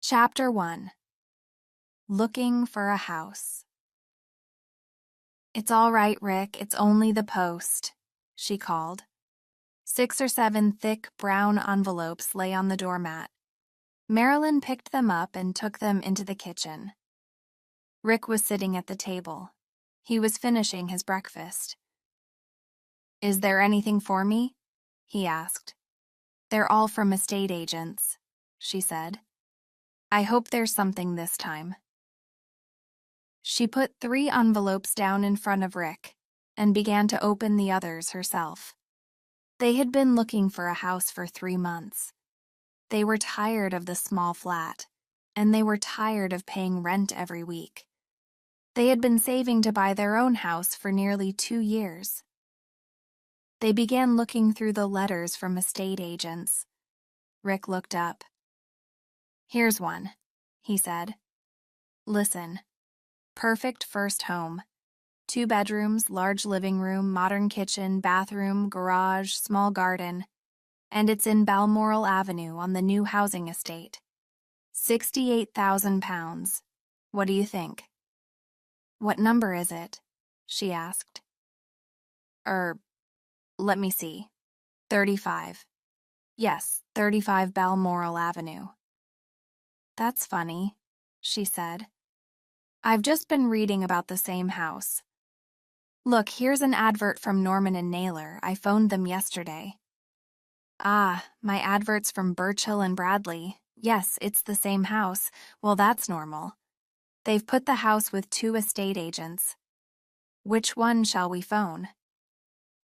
Chapter 1. Looking for a House. "It's all right, Rick, it's only the post," she called. 6 or 7 thick, brown envelopes lay on the doormat. Marilyn picked them up and took them into the kitchen. Rick was sitting at the table. He was finishing his breakfast. "Is there anything for me?" he asked. "They're all from estate agents," she said. "I hope there's something this time." She put 3 envelopes down in front of Rick and began to open the others herself. They had been looking for a house for 3 months. They were tired of the small flat, and they were tired of paying rent every week. They had been saving to buy their own house for nearly 2 years. They began looking through the letters from estate agents. Rick looked up. "Here's one," he said. "Listen. Perfect first home. 2 bedrooms, large living room, modern kitchen, bathroom, garage, small garden. And it's in Balmoral Avenue on the new housing estate. £68,000. What do you think?" "What number is it?" she asked. Let me see. 35. Yes, 35 Balmoral Avenue." "That's funny," she said. "I've just been reading about the same house. Look, here's an advert from Norman and Naylor. I phoned them yesterday." "Ah, my advert's from Birchill and Bradley. Yes, it's the same house. Well, that's normal. They've put the house with 2 estate agents. Which one shall we phone?"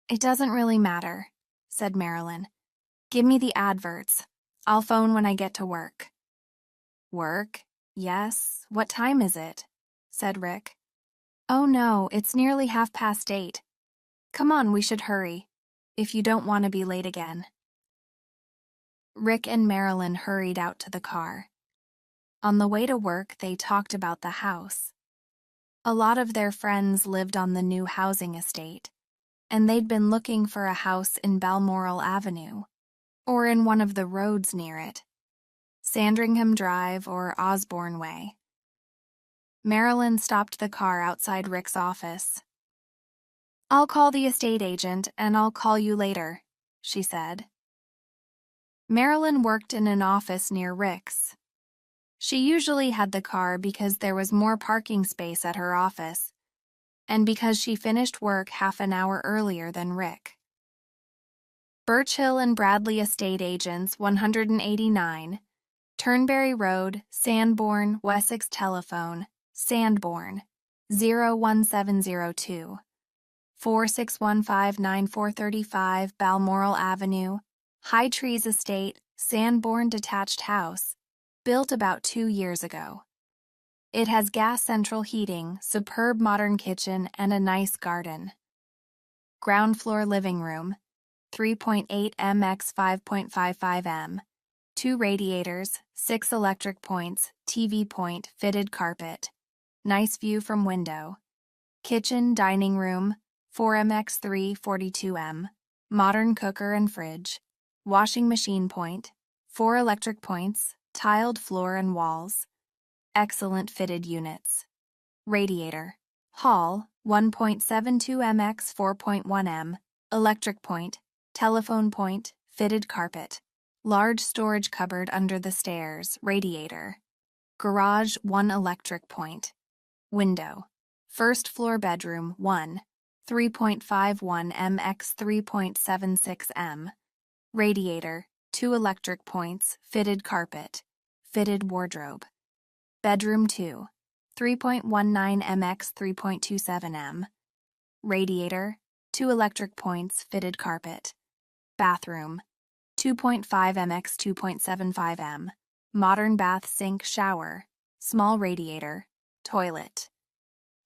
"It doesn't really matter," said Marilyn. "Give me the adverts. I'll phone when I get to work." "Work? Yes. What time is it?" said Rick. "Oh no, it's nearly 8:30. Come on, we should hurry, if you don't want to be late again." Rick and Marilyn hurried out to the car. On the way to work, they talked about the house. A lot of their friends lived on the new housing estate, and they'd been looking for a house in Balmoral Avenue, or in one of the roads near it, Sandringham Drive or Osborne Way. Marilyn stopped the car outside Rick's office. "I'll call the estate agent, and I'll call you later," she said. Marilyn worked in an office near Rick's. She usually had the car because there was more parking space at her office, and because she finished work half an hour earlier than Rick. Birchill and Bradley Estate Agents, 189, Turnberry Road, Sandbourne, Wessex. Telephone, Sandbourne, 01702. 4615-9435 Balmoral Avenue, High Trees Estate, Sandbourne detached house, built about 2 years ago. It has gas central heating, superb modern kitchen, and a nice garden. Ground floor living room, 3.8 mx 5.55 m, 2 radiators, 6 electric points, TV point, fitted carpet. Nice view from window. Kitchen, dining room, 4mx 3 42 m, modern cooker and fridge. Washing machine point, 4 electric points, tiled floor and walls. Excellent fitted units. Radiator. Hall, 1.72 mx 4.1 m, electric point, telephone point, fitted carpet. Large storage cupboard under the stairs, radiator. Garage, 1 electric point. Window. First floor bedroom, 1, 3.51 mx 3.76 m. Radiator, 2 electric points, fitted carpet. Fitted wardrobe. Bedroom 2, 3.19 mx 3.27 m. Radiator, 2 electric points, fitted carpet. Bathroom, 2.5 mx 2.75 m. Modern bath, sink, shower. Small radiator. Toilet.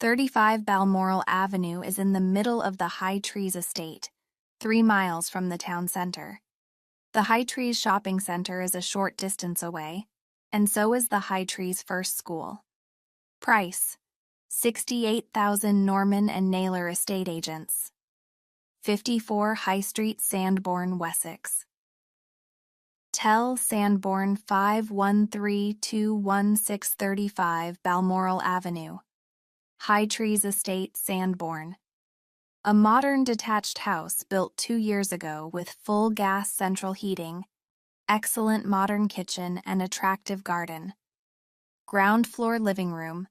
35 Balmoral Avenue is in the middle of the High Trees estate, 3 miles from the town center. The High Trees shopping center is a short distance away, and so is the High Trees First School. Price, $68,000 Norman and Naylor Estate Agents. 54 High Street, Sandbourne, Wessex. Tell Sanborn 513-21635 Balmoral Avenue, High Trees Estate, Sanborn. A modern detached house built 2 years ago with full gas central heating, excellent modern kitchen, and attractive garden. Ground floor living room,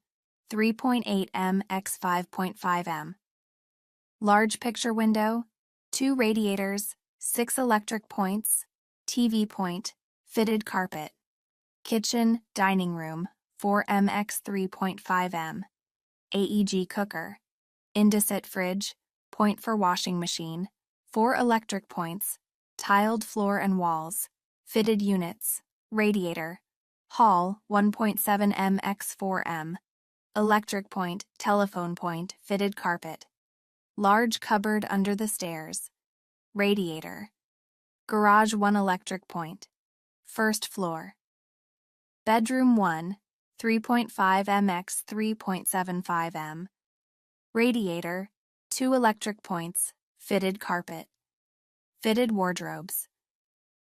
3.8 m x 5.5 m. Large picture window, 2 radiators, 6 electric points, TV point, fitted carpet. Kitchen, dining room, 4 m x 3.5 m. AEG cooker. Indesit fridge, point for washing machine, 4 electric points, tiled floor and walls, fitted units, radiator. Hall, 1.7 m x 4 m. Electric point, telephone point, fitted carpet. Large cupboard under the stairs. Radiator. Garage 1 electric point. First floor. Bedroom 1, 3.5 m x 3.75 m. Radiator, 2 electric points, fitted carpet. Fitted wardrobes.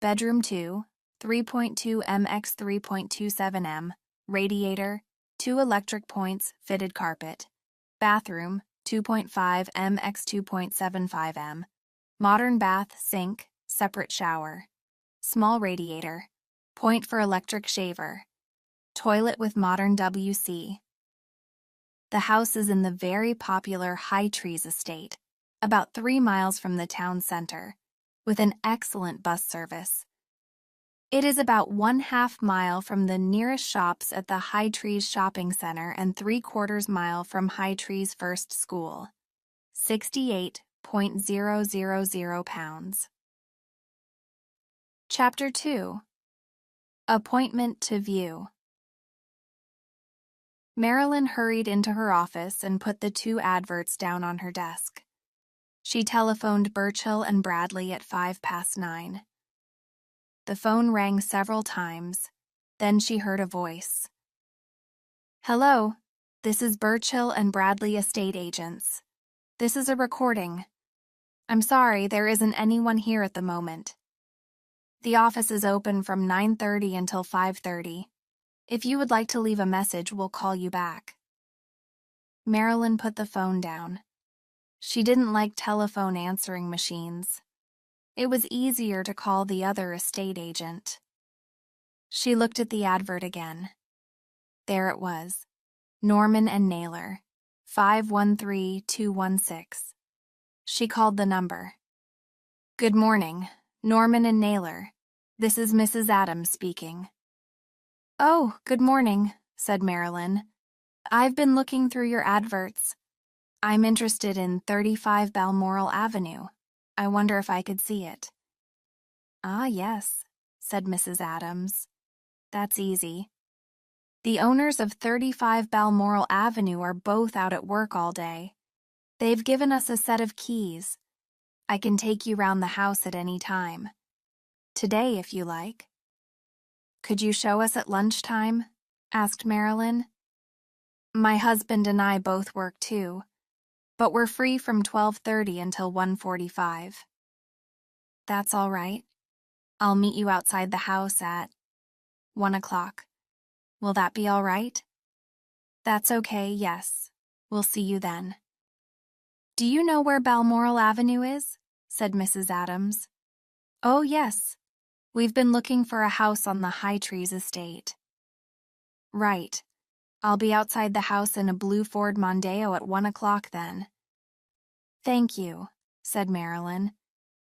Bedroom 2, 3.2 m x 3.27 m. Radiator, 2 electric points, fitted carpet. Bathroom, 2.5 m x 2.75 m. Modern bath, sink, separate shower. Small radiator. Point for electric shaver. Toilet with modern WC. The house is in the very popular High Trees Estate, about 3 miles from the town center, with an excellent bus service. It is about 1/2 mile from the nearest shops at the High Trees Shopping Center and 3/4 mile from High Trees First School. 68.000 pounds. Chapter 2. Appointment to View. Marilyn hurried into her office and put the 2 adverts down on her desk. She telephoned Burchill and Bradley at 9:05. The phone rang several times. Then she heard a voice. "Hello, this is Burchill and Bradley estate agents. This is a recording. I'm sorry, there isn't anyone here at the moment. The office is open from 9:30 until 5:30. If you would like to leave a message, we'll call you back." Marilyn put the phone down. She didn't like telephone answering machines. It was easier to call the other estate agent. She looked at the advert again. There it was. Norman and Naylor, 513-216. She called the number. "Good morning, Norman and Naylor. This is Mrs. Adams speaking." "Oh, good morning," said Marilyn. "I've been looking through your adverts. I'm interested in 35 Balmoral Avenue. I wonder if I could see it." "Ah, yes," said Mrs. Adams. "That's easy. The owners of 35 Balmoral Avenue are both out at work all day. They've given us a set of keys. I can take you round the house at any time. Today, if you like." "Could you show us at lunchtime?" asked Marilyn. "My husband and I both work too, but we're free from 12:30 until 1:45. "That's all right. I'll meet you outside the house at 1 o'clock. Will that be all right?" "That's okay, yes. We'll see you then." "Do you know where Balmoral Avenue is?" said Mrs. Adams. "Oh, yes. We've been looking for a house on the High Trees estate." "Right. I'll be outside the house in a blue Ford Mondeo at 1 o'clock then." "Thank you," said Marilyn.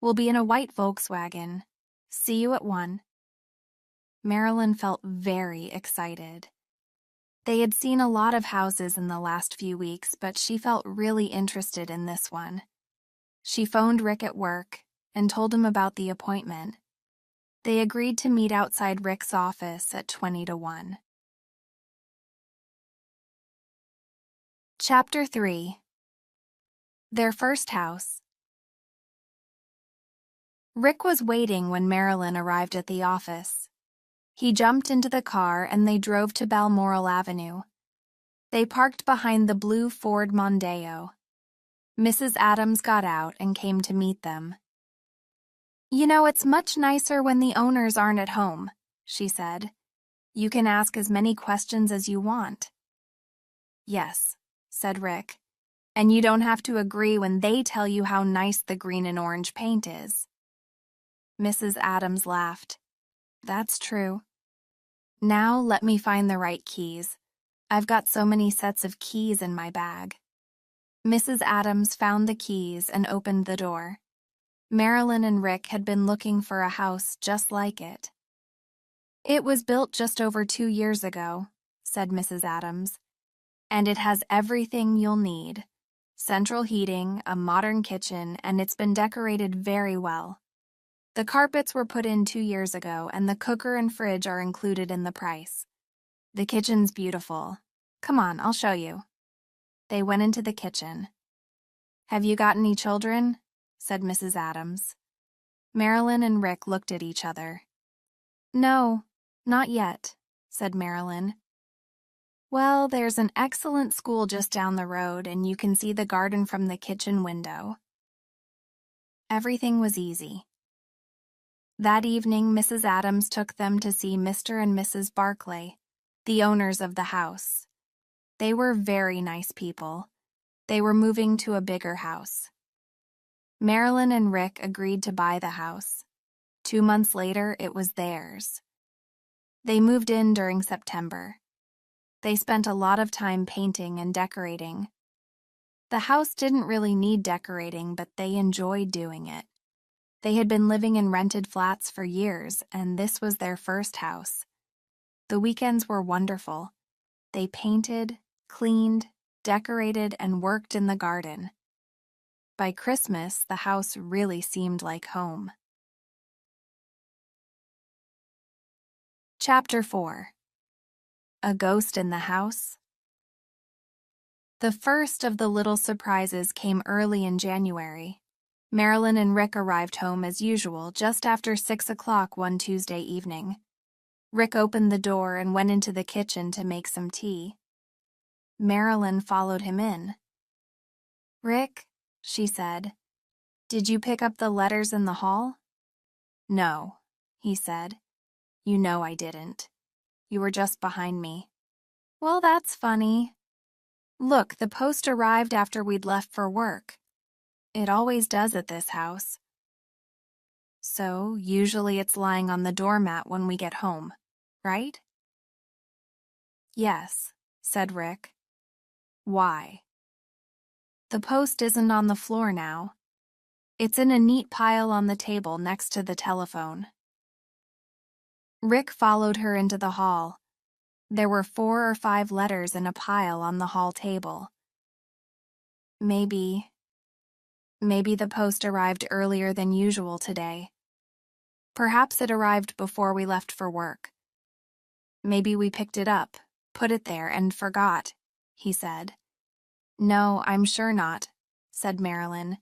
"We'll be in a white Volkswagen. See you at 1. Marilyn felt very excited. They had seen a lot of houses in the last few weeks, but she felt really interested in this one. She phoned Rick at work and told him about the appointment. They agreed to meet outside Rick's office at 20 to 1. Chapter 3. Their First House. Rick was waiting when Marilyn arrived at the office. He jumped into the car and they drove to Balmoral Avenue. They parked behind the blue Ford Mondeo. Mrs. Adams got out and came to meet them. You know, it's much nicer when the owners aren't at home, she said. You can ask as many questions as you want. Yes, said Rick. And you don't have to agree when they tell you how nice the green and orange paint is. Mrs. Adams laughed. That's true. Now let me find the right keys. I've got so many sets of keys in my bag. Mrs. Adams found the keys and opened the door. Marilyn and Rick had been looking for a house just like it. It was built just over 2 years ago, said Mrs. Adams, and it has everything you'll need. Central heating, a modern kitchen, and it's been decorated very well. The carpets were put in 2 years ago, and the cooker and fridge are included in the price. The kitchen's beautiful. Come on, I'll show you. They went into the kitchen. Have you got any children? Said Mrs. Adams. Marilyn and Rick looked at each other. No, not yet, said Marilyn. Well, there's an excellent school just down the road, and you can see the garden from the kitchen window. Everything was easy. That evening, Mrs. Adams took them to see Mr. and Mrs. Barclay, the owners of the house. They were very nice people. They were moving to a bigger house. Marilyn and Rick agreed to buy the house. 2 months later, it was theirs. They moved in during September. They spent a lot of time painting and decorating. The house didn't really need decorating, but they enjoyed doing it. They had been living in rented flats for years, and this was their first house. The weekends were wonderful. They painted, cleaned, decorated, and worked in the garden. By Christmas, the house really seemed like home. Chapter 4. A Ghost in the House. The first of the little surprises came early in January. Marilyn and Rick arrived home as usual just after 6 o'clock one Tuesday evening. Rick opened the door and went into the kitchen to make some tea. Marilyn followed him in. Rick, she said, did you pick up the letters in the hall? No, he said. You know I didn't. You were just behind me. Well, that's funny. Look, the post arrived after we'd left for work. It always does at this house. So, usually it's lying on the doormat when we get home, right? Yes, said Rick. Why? The post isn't on the floor now. It's in a neat pile on the table next to the telephone. Rick followed her into the hall. There were 4 or 5 letters in a pile on the hall table. Maybe the post arrived earlier than usual today. Perhaps it arrived before we left for work. Maybe we picked it up, put it there, and forgot, he said. No, I'm sure not, said Marilyn.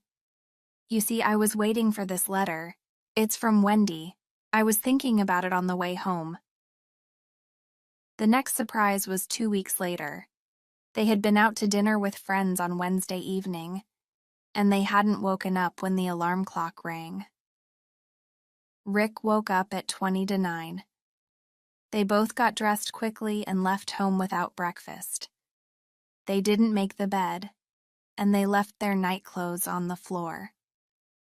You see, I was waiting for this letter. It's from Wendy. I was thinking about it on the way home. The next surprise was 2 weeks later. They had been out to dinner with friends on Wednesday evening, and they hadn't woken up when the alarm clock rang. Rick woke up at 20 to 9. They both got dressed quickly and left home without breakfast. They didn't make the bed, and they left their night clothes on the floor.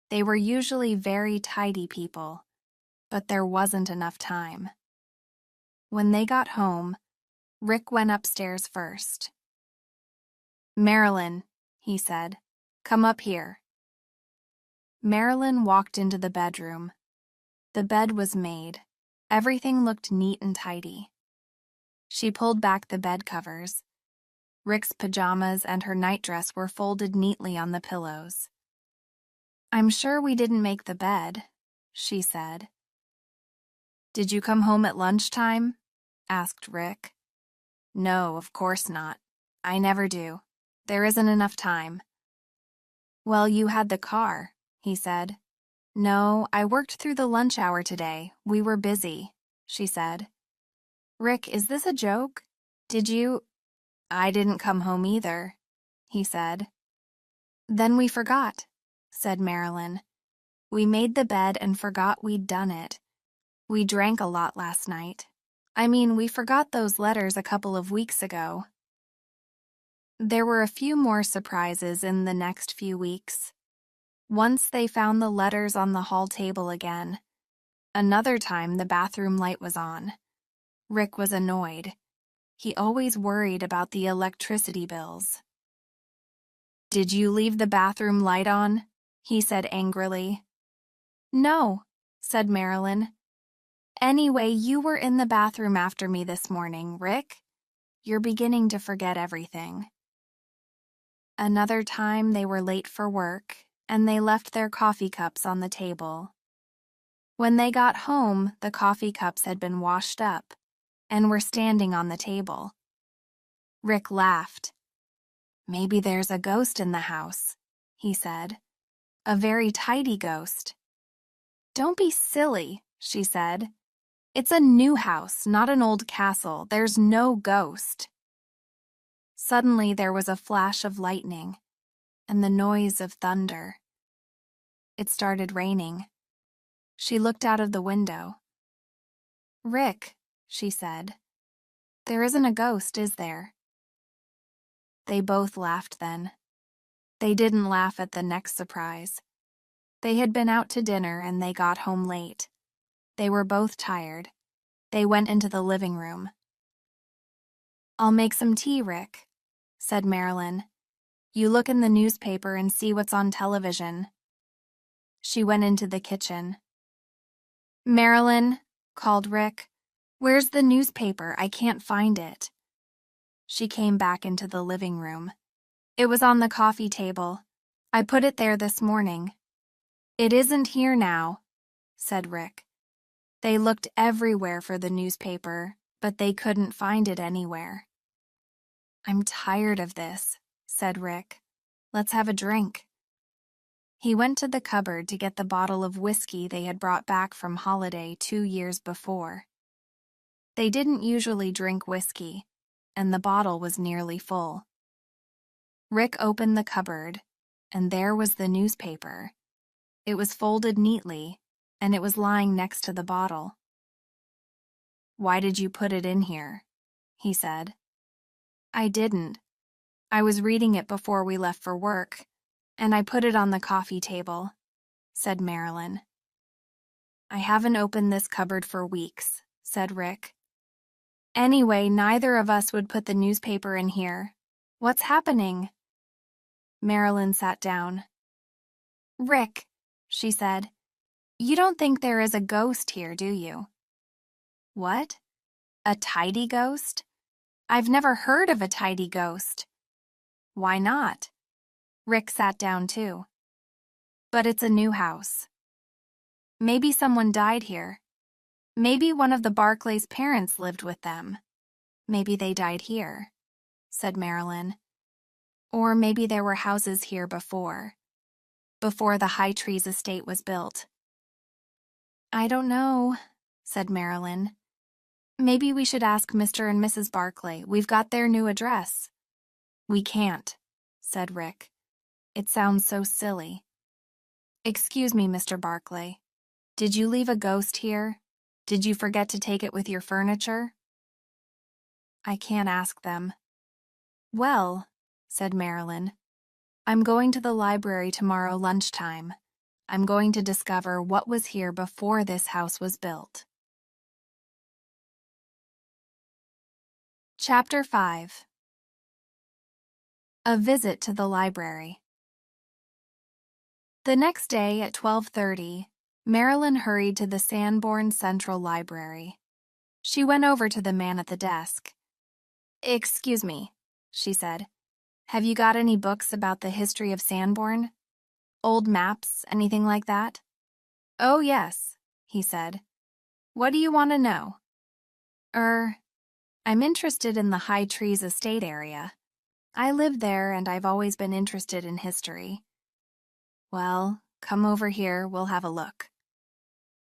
They were usually very tidy people, but there wasn't enough time. When they got home, Rick went upstairs first. Marilyn, he said, come up here. Marilyn walked into the bedroom. The bed was made. Everything looked neat and tidy. She pulled back the bed covers. Rick's pajamas and her nightdress were folded neatly on the pillows. I'm sure we didn't make the bed, she said. Did you come home at lunchtime? Asked Rick. No, of course not. I never do. There isn't enough time. Well, you had the car, he said. No, I worked through the lunch hour today. We were busy, she said. Rick, is this a joke? Did you... I didn't come home either, he said. Then we forgot, said Marilyn. We made the bed and forgot we'd done it. We drank a lot last night. We forgot those letters a couple of weeks ago. There were a few more surprises in the next few weeks. Once they found the letters on the hall table again. Another time the bathroom light was on. Rick was annoyed. He always worried about the electricity bills. "Did you leave the bathroom light on?" he said angrily. "No," said Marilyn. "Anyway, you were in the bathroom after me this morning, Rick. You're beginning to forget everything." Another time they were late for work, and they left their coffee cups on the table. When they got home, the coffee cups had been washed up and were standing on the table. Rick laughed. "Maybe there's a ghost in the house," he said. "A very tidy ghost." "Don't be silly," she said. "It's a new house, not an old castle. There's no ghost." Suddenly there was a flash of lightning and the noise of thunder. It started raining. She looked out of the window. "Rick," she said, "there isn't a ghost, is there?" They both laughed then. They didn't laugh at the next surprise. They had been out to dinner and they got home late. They were both tired. They went into the living room. "I'll make some tea, Rick," said Marilyn. "You look in the newspaper and see what's on television." She went into the kitchen. "Marilyn," called Rick, "where's the newspaper? I can't find it." She came back into the living room. "It was on the coffee table. I put it there this morning." "It isn't here now," said Rick. They looked everywhere for the newspaper, but they couldn't find it anywhere. "I'm tired of this," said Rick. "Let's have a drink." He went to the cupboard to get the bottle of whiskey they had brought back from holiday 2 years before. They didn't usually drink whiskey, and the bottle was nearly full. Rick opened the cupboard, and there was the newspaper. It was folded neatly, and it was lying next to the bottle. "Why did you put it in here?" he said. "I didn't. I was reading it before we left for work, and I put it on the coffee table," said Marilyn. "I haven't opened this cupboard for weeks," said Rick. "Anyway, neither of us would put the newspaper in here. What's happening?" Marilyn sat down. "Rick," she said, "you don't think there is a ghost here, do you?" "What? A tidy ghost? I've never heard of a tidy ghost." "Why not?" Rick sat down too. "But it's a new house. Maybe someone died here. Maybe one of the Barclays' parents lived with them. Maybe they died here," said Marilyn. "Or maybe there were houses here before the High Trees estate was built." "I don't know," said Marilyn. "Maybe we should ask Mr. and Mrs. Barclay. We've got their new address." "We can't," said Rick. "It sounds so silly." "Excuse me, Mr. Barclay. Did you leave a ghost here? Did you forget to take it with your furniture?" "I can't ask them." "Well," said Marilyn, "I'm going to the library tomorrow lunchtime. I'm going to discover what was here before this house was built." Chapter 5. A Visit to the Library. The next day at 12:30, Marilyn hurried to the Sanborn Central Library. She went over to the man at the desk. "Excuse me," she said. "Have you got any books about the history of Sanborn? Old maps, anything like that?" "Oh, yes," he said. "What do you want to know?" I'm interested in the High Trees estate area. I live there and I've always been interested in history." "Well, come over here, we'll have a look."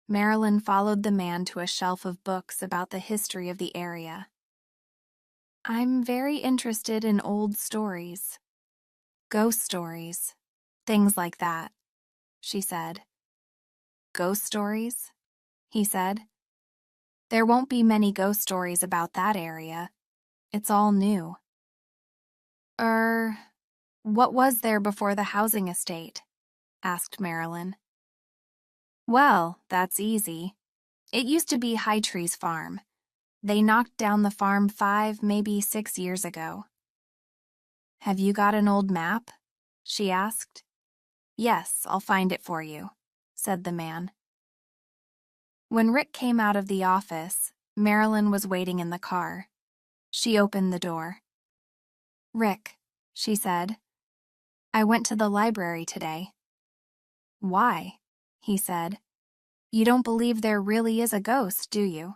Marilyn followed the man to a shelf of books about the history of the area. "I'm very interested in old stories. Ghost stories, things like that," she said. Ghost stories? He said. There won't be many ghost stories about that area. It's all new. What was there before the housing estate? Asked Marilyn. Well, that's easy. It used to be High Tree's farm. They knocked down the farm 5, maybe 6 years ago. Have you got an old map? She asked. Yes, I'll find it for you, said the man. When Rick came out of the office, Marilyn was waiting in the car. She opened the door. Rick, she said, I went to the library today. Why? He said. You don't believe there really is a ghost, do you?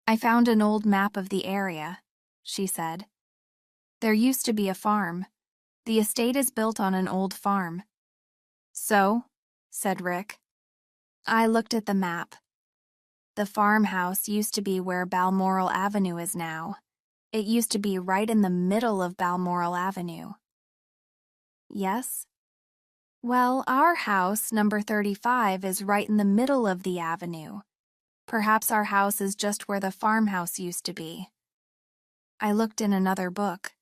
I found an old map of the area, she said. There used to be a farm. The estate is built on an old farm. So, said Rick. I looked at the map. The farmhouse used to be where Balmoral Avenue is now. It used to be right in the middle of Balmoral Avenue. Yes? Well, our house, number 35, is right in the middle of the avenue. Perhaps our house is just where the farmhouse used to be. I looked in another book.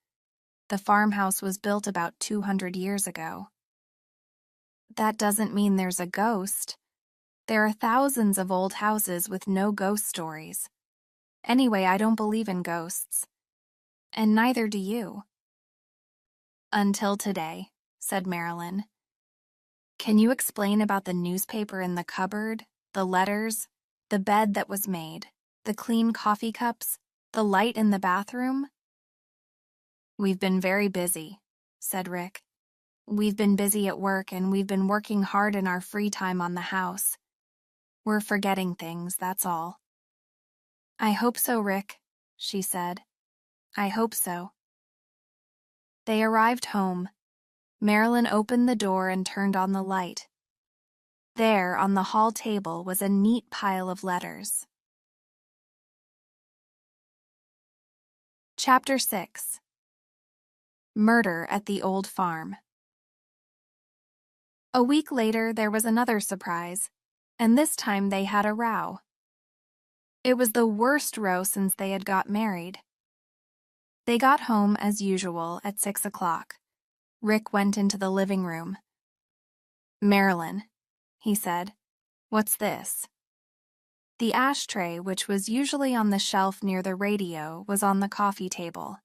The farmhouse was built about 200 years ago. That doesn't mean there's a ghost. There are thousands of old houses with no ghost stories. Anyway, I don't believe in ghosts. And neither do you. Until today, said Marilyn. Can you explain about the newspaper in the cupboard, the letters, the bed that was made, the clean coffee cups, the light in the bathroom? We've been very busy, said Rick. We've been busy at work and we've been working hard in our free time on the house. We're forgetting things, that's all. I hope so, Rick, she said. I hope so. They arrived home. Marilyn opened the door and turned on the light. There, on the hall table, was a neat pile of letters. Chapter 6. Murder at the Old Farm. A week later, there was another surprise, and this time they had a row. It was the worst row since they had got married. They got home, as usual, at 6 o'clock. Rick went into the living room. Marilyn, he said, what's this? The ashtray, which was usually on the shelf near the radio, was on the coffee table.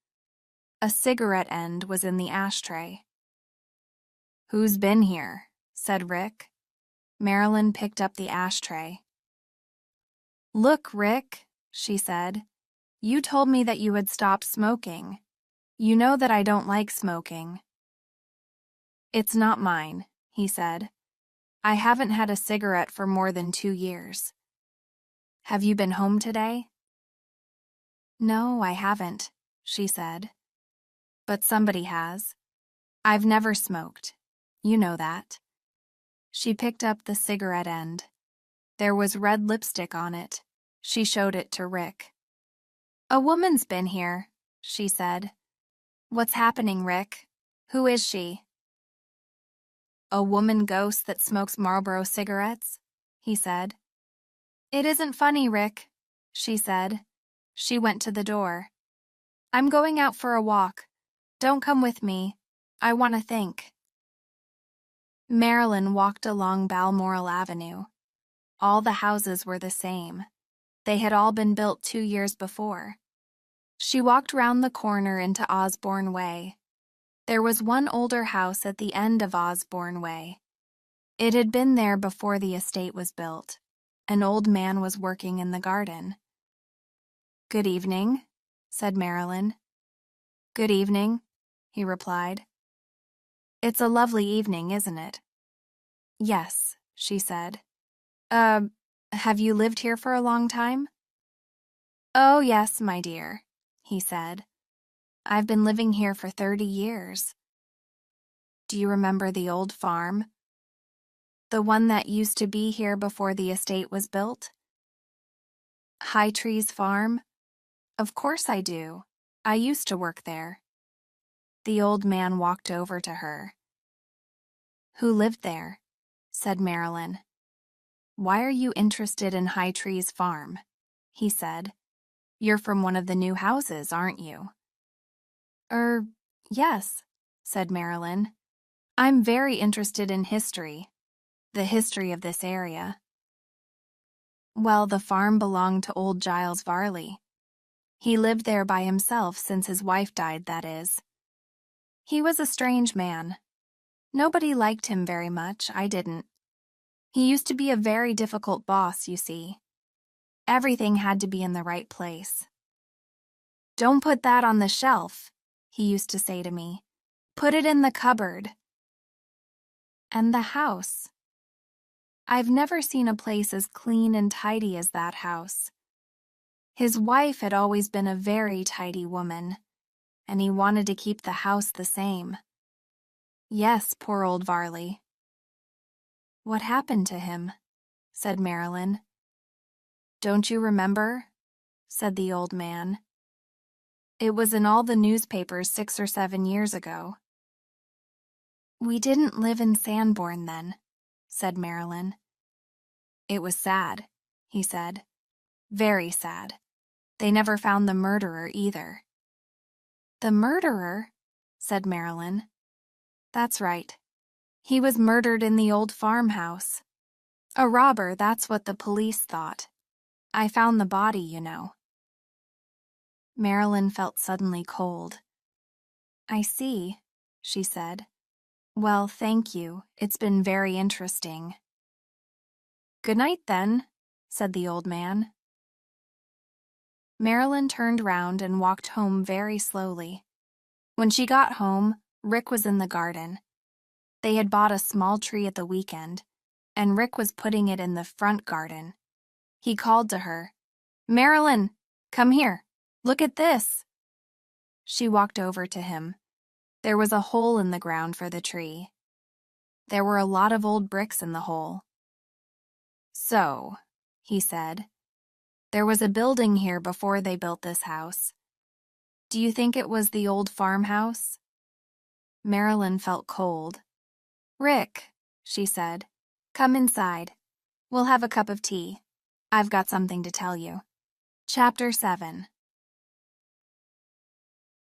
A cigarette end was in the ashtray. Who's been here? Said Rick. Marilyn picked up the ashtray. Look, Rick, she said. You told me that you had stopped smoking. You know that I don't like smoking. It's not mine, he said. I haven't had a cigarette for more than 2 years. Have you been home today? No, I haven't, she said. But somebody has. I've never smoked. You know that. She picked up the cigarette end. There was red lipstick on it. She showed it to Rick. A woman's been here, she said. What's happening, Rick? Who is she? A woman ghost that smokes Marlboro cigarettes, he said. It isn't funny, Rick, she said. She went to the door. I'm going out for a walk. Don't come with me. I want to think. Marilyn walked along Balmoral Avenue. All the houses were the same. They had all been built 2 years before. She walked round the corner into Osborne Way. There was one older house at the end of Osborne Way. It had been there before the estate was built. An old man was working in the garden. Good evening, said Marilyn. Good evening, he replied. It's a lovely evening, isn't it? Yes, she said. Have you lived here for a long time? Oh, yes, my dear, he said. I've been living here for 30 years. Do you remember the old farm? The one that used to be here before the estate was built? High Tree's farm? Of course I do. I used to work there. The old man walked over to her. Who lived there? Said Marilyn. "Why are you interested in High Tree's farm?" he said. "You're from one of the new houses, aren't you?" Yes," said Marilyn. "I'm very interested in history, the history of this area." Well, the farm belonged to old Giles Varley. He lived there by himself since his wife died, that is. He was a strange man. Nobody liked him very much, I didn't. He used to be a very difficult boss, you see. Everything had to be in the right place. "Don't put that on the shelf," he used to say to me. "Put it in the cupboard." And the house. I've never seen a place as clean and tidy as that house. His wife had always been a very tidy woman, and he wanted to keep the house the same. Yes, poor old Varley. "What happened to him?" said Marilyn. "Don't you remember?" said the old man. "It was in all the newspapers 6 or 7 years ago." "We didn't live in Sanborn then," said Marilyn. "It was sad," he said. "Very sad. They never found the murderer either." "The murderer?" said Marilyn. "That's right. He was murdered in the old farmhouse. A robber, that's what the police thought. I found the body, you know." Marilyn felt suddenly cold. "I see," she said. "Well, thank you. It's been very interesting." "Good night, then," said the old man. Marilyn turned round and walked home very slowly. When she got home, Rick was in the garden. They had bought a small tree at the weekend, and Rick was putting it in the front garden. He called to her, "Marilyn, come here. Look at this." She walked over to him. There was a hole in the ground for the tree. There were a lot of old bricks in the hole. "So," he said, "there was a building here before they built this house. Do you think it was the old farmhouse?" Marilyn felt cold. "Rick," she said, "come inside. We'll have a cup of tea. I've got something to tell you." Chapter 7.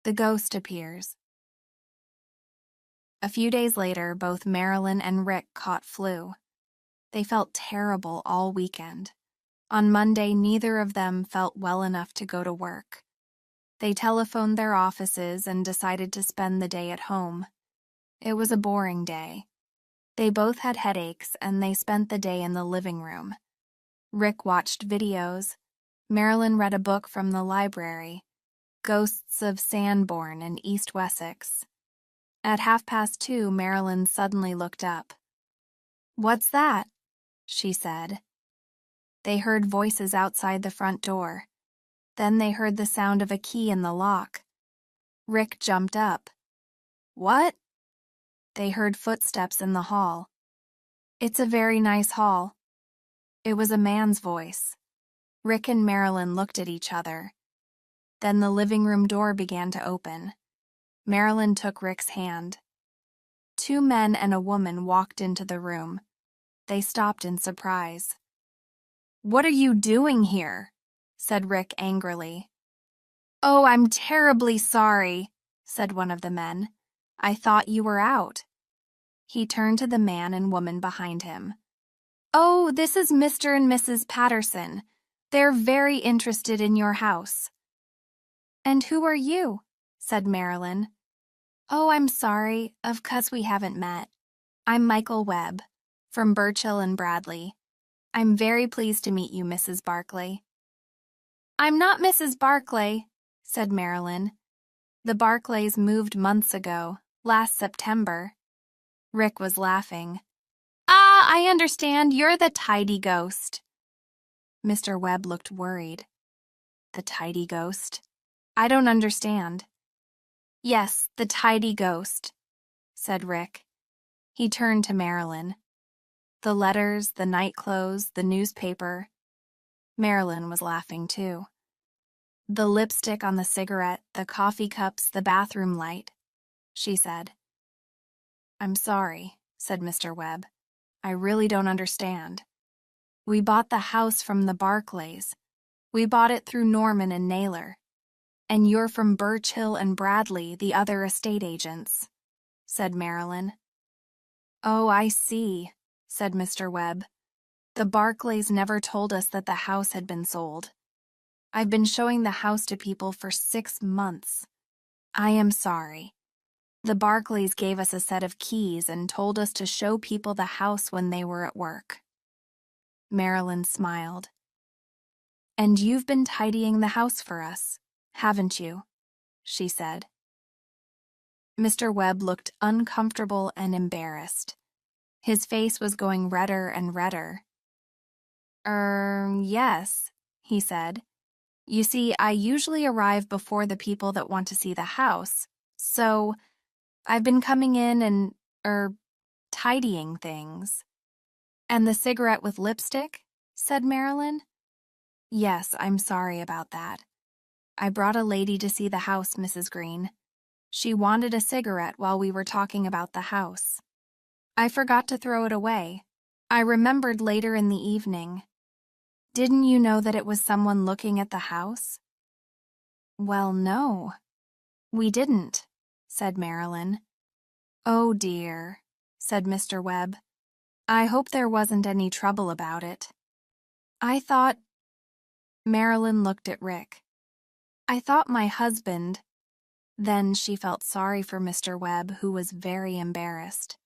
The Ghost Appears. A few days later, both Marilyn and Rick caught flu. They felt terrible all weekend. On Monday, neither of them felt well enough to go to work. They telephoned their offices and decided to spend the day at home. It was a boring day. They both had headaches, and they spent the day in the living room. Rick watched videos. Marilyn read a book from the library, Ghosts of Sanborn in East Wessex. At 2:30, Marilyn suddenly looked up. "What's that?" she said. They heard voices outside the front door. Then they heard the sound of a key in the lock. Rick jumped up. "What?" They heard footsteps in the hall. "It's a very nice hall." It was a man's voice. Rick and Marilyn looked at each other. Then the living room door began to open. Marilyn took Rick's hand. 2 men and a woman walked into the room. They stopped in surprise. "What are you doing here?" said Rick angrily. "Oh, I'm terribly sorry," said one of the men. "I thought you were out." He turned to the man and woman behind him. "Oh, this is Mr. and Mrs. Patterson. They're very interested in your house." "And who are you?" said Marilyn. "Oh, I'm sorry, of course we haven't met. I'm Michael Webb, from Burchill and Bradley. I'm very pleased to meet you, Mrs. Barclay." "I'm not Mrs. Barclay," said Marilyn. "The Barclays moved months ago, last September." Rick was laughing. "Ah, I understand, you're the tidy ghost." Mr. Webb looked worried. "The tidy ghost? I don't understand." "Yes, the tidy ghost," said Rick. He turned to Marilyn. "The letters, the night clothes, the newspaper." Marilyn was laughing too. "The lipstick on the cigarette, the coffee cups, the bathroom light," she said. "I'm sorry," said Mr. Webb. "I really don't understand." We bought the house from the Barclays. We bought it through Norman and Naylor. And you're from Birch Hill and Bradley, the other estate agents," said Marilyn. "Oh, I see," said Mr. Webb. "The Barclays never told us that the house had been sold. I've been showing the house to people for 6 months. I am sorry. The Barclays gave us a set of keys and told us to show people the house when they were at work." Marilyn smiled. "And you've been tidying the house for us, haven't you?" she said. Mr. Webb looked uncomfortable and embarrassed. His face was going redder and redder. Yes," he said. "You see, I usually arrive before the people that want to see the house, so I've been coming in and, tidying things." "And the cigarette with lipstick?" said Marilyn. "Yes, I'm sorry about that. I brought a lady to see the house, Mrs. Green. She wanted a cigarette while we were talking about the house. I forgot to throw it away. I remembered later in the evening. Didn't you know that it was someone looking at the house?" "Well, no, we didn't," said Marilyn. "Oh, dear," said Mr. Webb. "I hope there wasn't any trouble about it. I thought—" Marilyn looked at Rick. "I thought my husband—" Then she felt sorry for Mr. Webb, who was very embarrassed.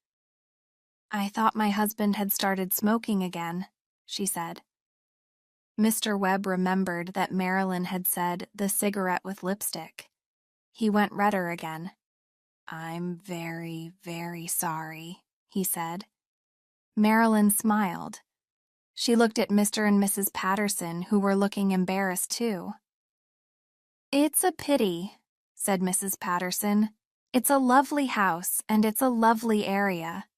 "I thought my husband had started smoking again," she said. Mr. Webb remembered that Marilyn had said the cigarette with lipstick. He went redder again. "I'm very, very sorry," he said. Marilyn smiled. She looked at Mr. and Mrs. Patterson, who were looking embarrassed too. "It's a pity," said Mrs. Patterson. "It's a lovely house, and it's a lovely area."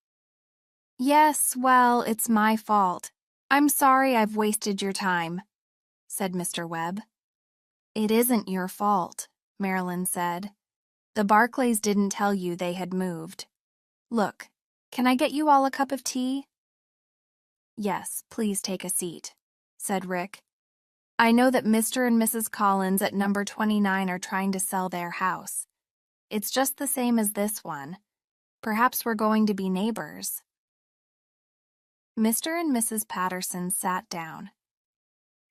"Yes, well, it's my fault. I'm sorry I've wasted your time," said Mr. Webb. "It isn't your fault," Marilyn said. "The Barclays didn't tell you they had moved. Look, can I get you all a cup of tea?" "Yes, please take a seat," said Rick. "I know that Mr. and Mrs. Collins at number 29 are trying to sell their house. It's just the same as this one. Perhaps we're going to be neighbors." Mr. and Mrs. Patterson sat down.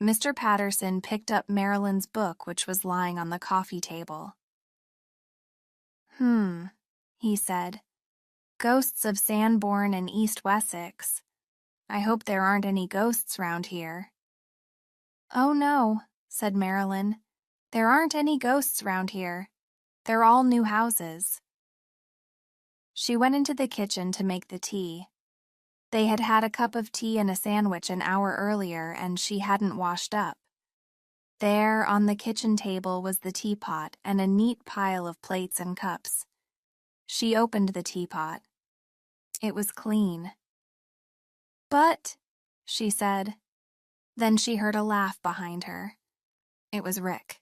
Mr. Patterson picked up Marilyn's book, which was lying on the coffee table. He said. "Ghosts of Sanborn and East Wessex. I hope there aren't any ghosts round here." "Oh, no," said Marilyn. "There aren't any ghosts round here. They're all new houses." She went into the kitchen to make the tea. They had had a cup of tea and a sandwich an hour earlier, and she hadn't washed up. There, on the kitchen table, was the teapot and a neat pile of plates and cups. She opened the teapot. It was clean. "But," she said. Then she heard a laugh behind her. It was Rick.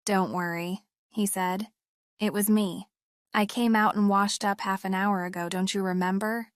"Don't worry," he said. "It was me. I came out and washed up half an hour ago, don't you remember?"